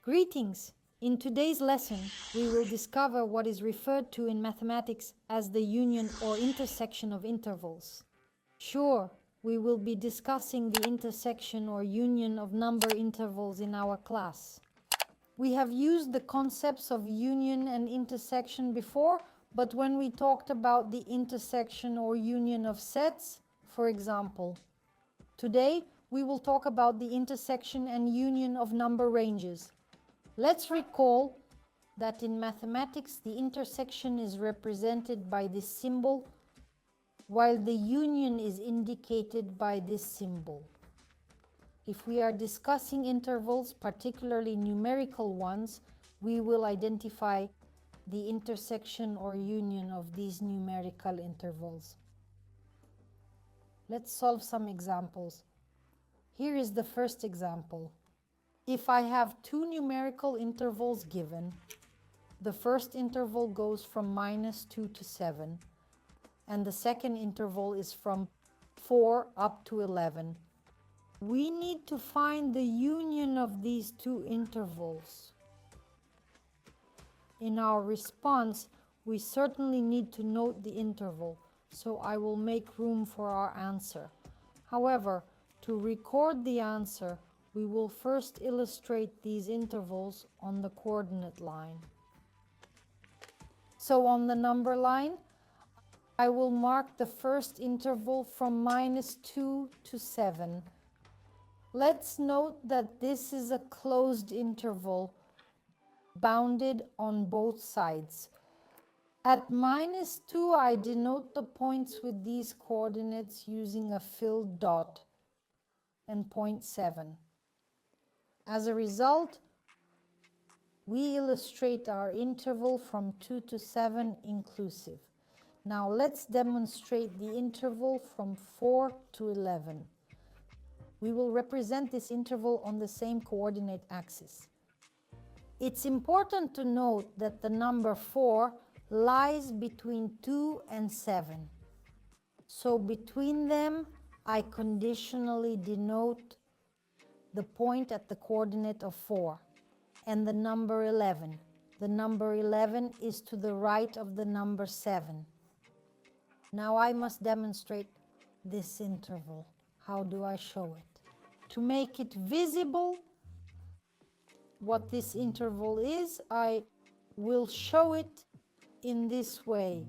Greetings! In today's lesson, we will discover what is referred to in mathematics as the union or intersection of intervals. Sure, we will be discussing the intersection or union of number intervals in our class. We have used the concepts of union and intersection before, but when we talked about the intersection or union of sets, for example. Today, we will talk about the intersection and union of number ranges. Let's recall that in mathematics, the intersection is represented by this symbol, while the union is indicated by this symbol. If we are discussing intervals, particularly numerical ones, we will identify the intersection or union of these numerical intervals. Let's solve some examples. Here is the first example. If I have two numerical intervals given, the first interval goes from -2 to 7, and the second interval is from 4 up to 11. We need to find the union of these two intervals. In our response, we certainly need to note the interval, so I will make room for our answer. However, to record the answer, we will first illustrate these intervals on the coordinate line. So on the number line, I will mark the first interval from -2 to 7. Let's note that this is a closed interval, bounded on both sides. At -2, I denote the points with these coordinates using a filled dot and point 7. As a result, we illustrate our interval from 2 to 7 inclusive. Now let's demonstrate the interval from 4 to 11. We will represent this interval on the same coordinate axis. It's important to note that the number 4 lies between 2 and 7. So between them, I conditionally denote the point at the coordinate of 4 and the number 11. The number 11 is to the right of the number 7. Now I must demonstrate this interval. How do I show it? To make it visible what this interval is, I will show it in this way.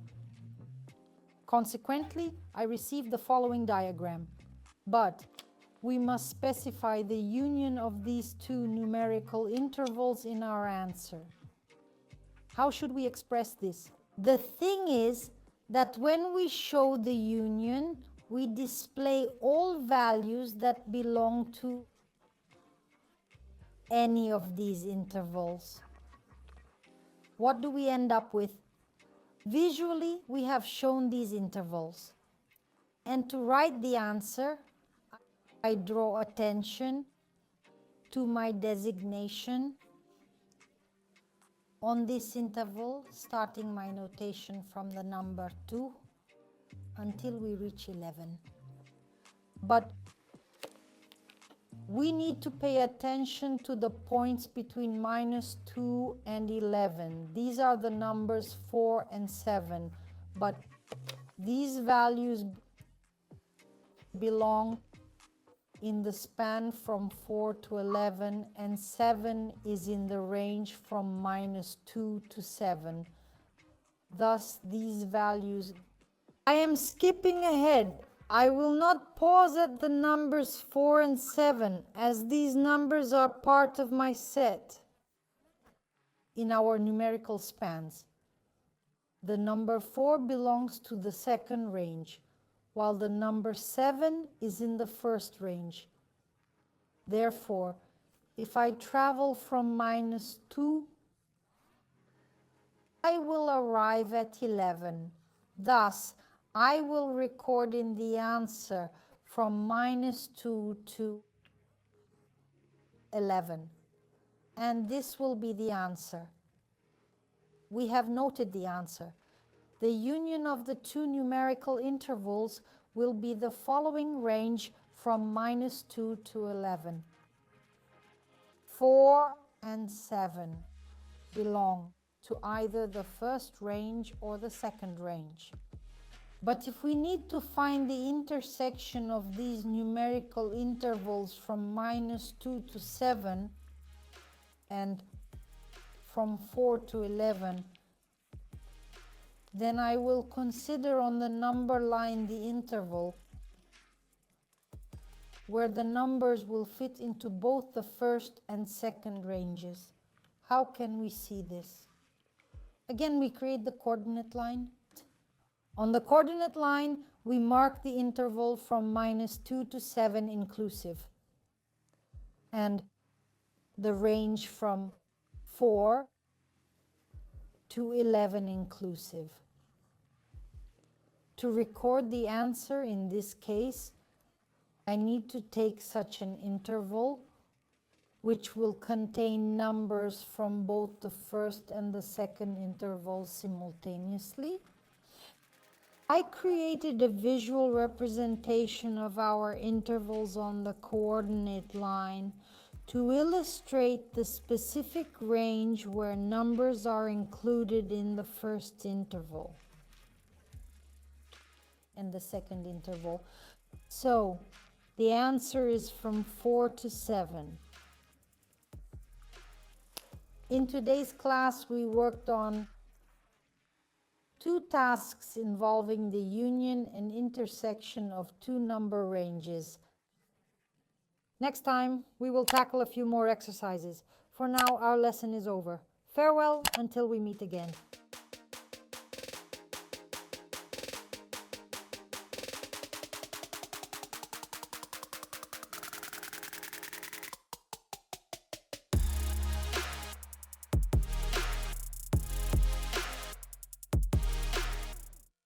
Consequently, I receive the following diagram, but we must specify the union of these two numerical intervals in our answer. How should we express this? The thing is that when we show the union, we display all values that belong to any of these intervals. What do we end up with? Visually, we have shown these intervals. And to write the answer, I draw attention to my designation on this interval, starting my notation from the number 2 until we reach 11. But we need to pay attention to the points between -2 and 11. These are the numbers 4 and 7, but these values belong in the span from 4 to 11, and 7 is in the range from -2 to 7. Thus, these values... I am skipping ahead. I will not pause at the numbers 4 and 7, as these numbers are part of my set in our numerical spans. The number 4 belongs to the second range, while the number 7 is in the first range. Therefore, if I travel from -2, I will arrive at 11. Thus, I will record in the answer from -2 to 11. And this will be the answer. We have noted the answer. The union of the two numerical intervals will be the following range from -2 to 11. 4 and 7 belong to either the first range or the second range. But if we need to find the intersection of these numerical intervals from -2 to 7 and from 4 to 11, then I will consider on the number line the interval where the numbers will fit into both the first and second ranges. How can we see this? Again, we create the coordinate line. On the coordinate line, we mark the interval from -2 to 7 inclusive, and the range from 4 to 11 inclusive. To record the answer in this case, I need to take such an interval which will contain numbers from both the first and the second intervals simultaneously. I created a visual representation of our intervals on the coordinate line to illustrate the specific range where numbers are included in the first interval and the second interval. So the answer is from 4 to 7. In today's class, we worked on 2 tasks involving the union and intersection of 2 number ranges. Next time, we will tackle a few more exercises. For now, our lesson is over. Farewell until we meet again.